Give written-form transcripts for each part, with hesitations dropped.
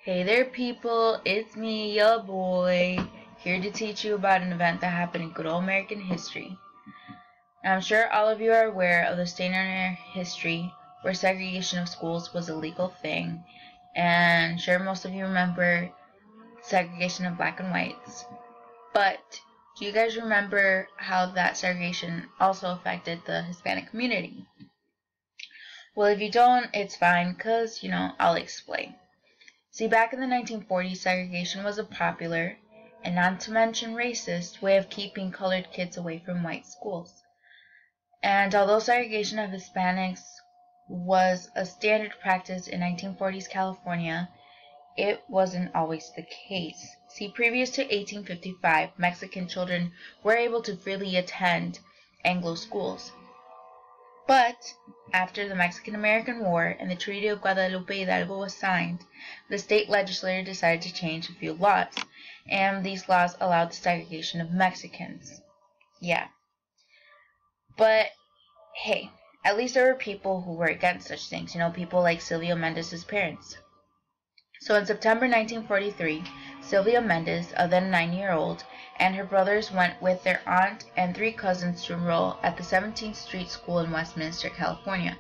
Hey there people, it's me, your boy, here to teach you about an event that happened in good old American history. Now, I'm sure all of you are aware of the state in our history where segregation of schools was a legal thing, and sure most of you remember segregation of black and whites. But do you guys remember how that segregation also affected the Hispanic community? Well, if you don't, it's fine, because, I'll explain. See, back in the 1940s, segregation was a popular, and not to mention racist, way of keeping colored kids away from white schools. And although segregation of Hispanics was a standard practice in 1940s California, it wasn't always the case. See, previous to 1855, Mexican children were able to freely attend Anglo schools. But after the Mexican-American War and the Treaty of Guadalupe Hidalgo was signed, the state legislature decided to change a few laws, and these laws allowed the segregation of Mexicans. Yeah. But, hey, at least there were people who were against such things, people like Sylvia Mendez's parents. So in September 1943, Sylvia Mendez, a then 9-year-old, and her brothers went with their aunt and 3 cousins to enroll at the 17th Street School in Westminster, California.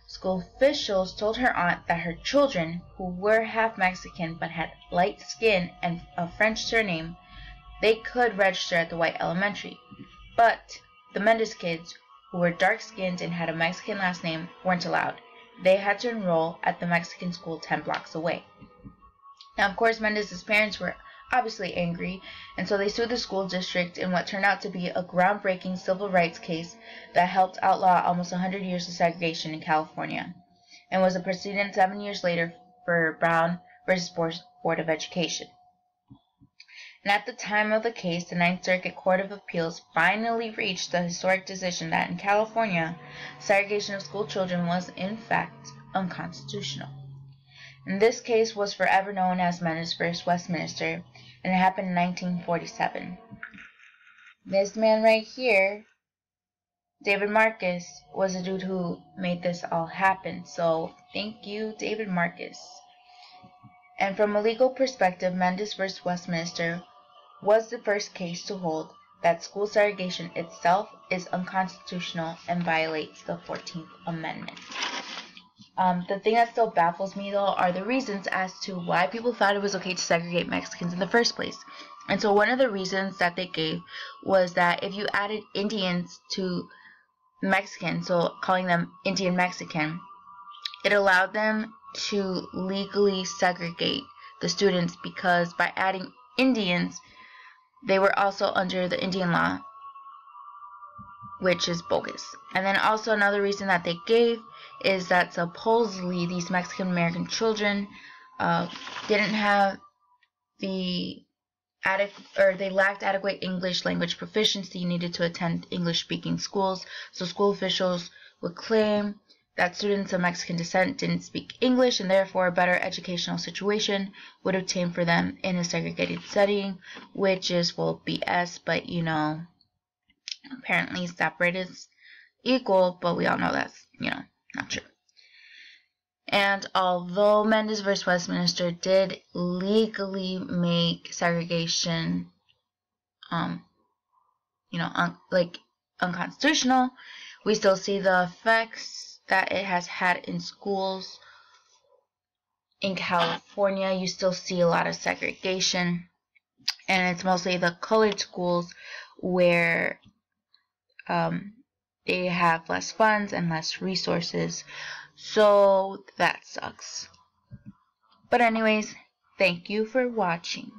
School officials told her aunt that her children, who were half Mexican but had light skin and a French surname, they could register at the white elementary. But the Mendez kids, who were dark-skinned and had a Mexican last name, weren't allowed. They had to enroll at the Mexican school 10 blocks away. Now, of course, Mendez's parents were obviously angry, and so they sued the school district in what turned out to be a groundbreaking civil rights case that helped outlaw almost 100 years of segregation in California, and was a precedent 7 years later for Brown versus Board of Education. And at the time of the case, the Ninth Circuit Court of Appeals finally reached the historic decision that in California, segregation of school children was, in fact, unconstitutional. And this case was forever known as Mendez versus Westminster, and it happened in 1947. This man right here, David Marcus, was the dude who made this all happen. So thank you, David Marcus. And from a legal perspective, Mendez versus Westminster was the first case to hold that school segregation itself is unconstitutional and violates the 14th Amendment. The thing that still baffles me, though, are the reasons as to why people thought it was okay to segregate Mexicans in the first place. And so one of the reasons that they gave was that if you added Indians to Mexicans, so calling them Indian Mexican, it allowed them to legally segregate the students, because by adding Indians, they were also under the Indian law, which is bogus. And then also another reason that they gave is that supposedly these Mexican American children didn't have they lacked adequate English language proficiency needed to attend English speaking schools. So school officials would claim that students of Mexican descent didn't speak English, and therefore a better educational situation would obtain for them in a segregated setting, which is full BS, but apparently separate is equal, but we all know that's, not true. And although Mendez versus Westminster did legally make segregation, unconstitutional, we still see the effects that it has had in schools. In California, you still see a lot of segregation, and it's mostly the colored schools where they have less funds and less resources, so that sucks. But anyways, thank you for watching.